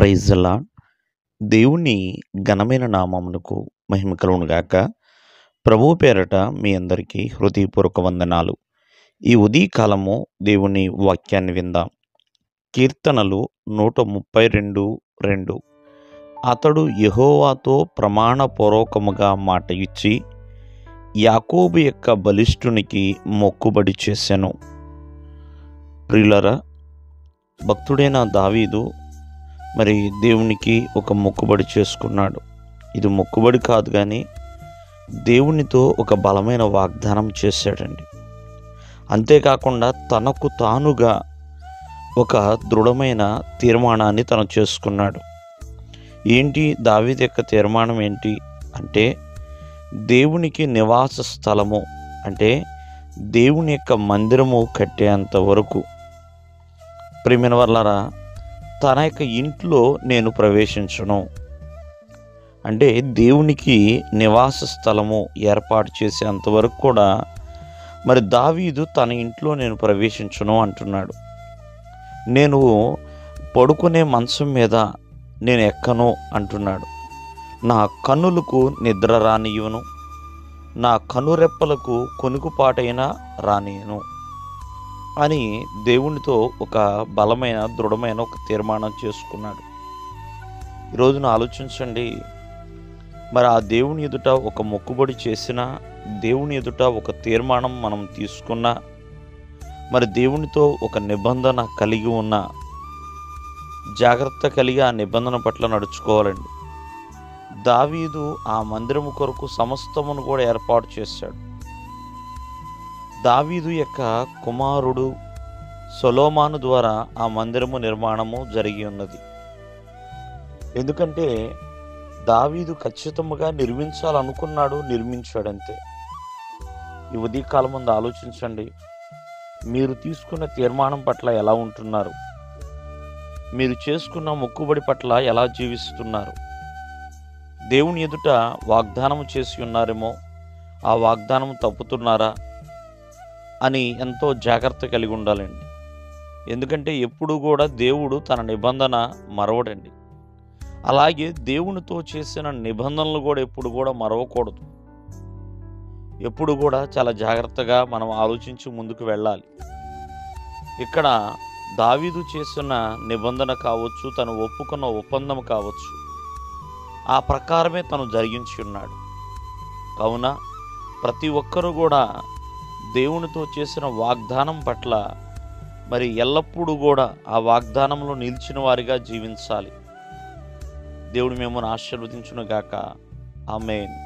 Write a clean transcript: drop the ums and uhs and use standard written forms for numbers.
Praise the lord. దేవుని ఘనమైన నామమునకు మహిమ కలుగును గాక. ప్రభువు పేరట మీ అందరికీ హృదయపూర్వక వందనాలు. ఈ ఉదయకాలము దేవుని వాక్యాన్ని విందాం. కీర్తనలు 132:2. అతడు యెహోవాతో ప్రమాణపూర్వకముగా మాట ఇచ్చి యాకోబు యొక్క బలిష్ఠునికి మొక్కుబడి చేసెను. ప్రియులారా, భక్తుడైన దావీదు మరి దేవునికి ఒక మొక్కుబడి చేసుకున్నాడు. ఇది మొక్కుబడి కాదు, కానీ దేవునితో ఒక బలమైన వాగ్దానం చేశాడండి. అంతేకాకుండా తనకు తానుగా ఒక దృఢమైన తీర్మానాన్ని తను చేసుకున్నాడు. ఏంటి దావీదు యొక్క తీర్మానం ఏంటి అంటే, దేవునికి నివాస స్థలము అంటే దేవుని యొక్క మందిరము కట్టేంత వరకు, ప్రియమైన వారలారా, తన యొక్క ఇంట్లో నేను ప్రవేశించను అంటే దేవునికి నివాస స్థలము ఏర్పాటు చేసేంతవరకు కూడా మరి దావీదు తన ఇంట్లో నేను ప్రవేశించను అంటున్నాడు. నేను పడుకునే మంచం మీద నేను ఎక్కను అంటున్నాడు. నా కన్నులకు నిద్ర రానియును, నా కనురెప్పలకు కొనుకుపాటైనా రానియను అని దేవునితో ఒక బలమైన దృఢమైన ఒక తీర్మానం చేసుకున్నాడు. ఈరోజున ఆలోచించండి, మరి ఆ దేవుని ఎదుట ఒక మొక్కుబడి చేసినా, దేవుని ఎదుట ఒక తీర్మానం మనం తీసుకున్నా, మరి దేవునితో ఒక నిబంధన కలిగి ఉన్న జాగ్రత్త కలిగి ఆ నిబంధన పట్ల నడుచుకోవాలండి. దావీదు ఆ మందిరము కొరకు సమస్తమును కూడా ఏర్పాటు చేశాడు. దావీదు యొక్క కుమారుడు సొలొమోను ద్వారా ఆ మందిరము నిర్మాణము జరిగి ఉన్నది. ఎందుకంటే దావీదు ఖచ్చితంగా నిర్మించాలనుకున్నాడు, నిర్మించాడంతే. ఈ ఉదయకాలం ముందు ఆలోచించండి, మీరు తీసుకున్న తీర్మానం పట్ల ఎలా ఉంటున్నారు? మీరు చేసుకున్న మొక్కుబడి పట్ల ఎలా జీవిస్తున్నారు? దేవుని ఎదుట వాగ్దానం చేసి ఉన్నారేమో, ఆ వాగ్దానం తప్పుతున్నారా అని ఎంతో జాగ్రత్త కలిగి ఉండాలండి. ఎందుకంటే ఎప్పుడు కూడా దేవుడు తన నిబంధన మరవడండి. అలాగే దేవునితో చేసిన నిబంధనలు కూడా ఎప్పుడు కూడా మరవకూడదు. ఎప్పుడు కూడా చాలా జాగ్రత్తగా మనం ఆలోచించి ముందుకు వెళ్ళాలి. ఇక్కడ దావీదు చేసిన నిబంధన కావచ్చు, తను ఒప్పుకున్న ఒప్పందం కావచ్చు, ఆ ప్రకారమే తను జరిగించి ఉన్నాడు. కావున ప్రతి ఒక్కరూ కూడా దేవునితో చేసిన వాగ్దానం పట్ల మరి ఎల్లప్పుడూ కూడా ఆ వాగ్దానంలో నిలిచిన వారిగా జీవించాలి. దేవుడు మిమ్మల్ని ఆశీర్వదించును గాక. ఆమేన్.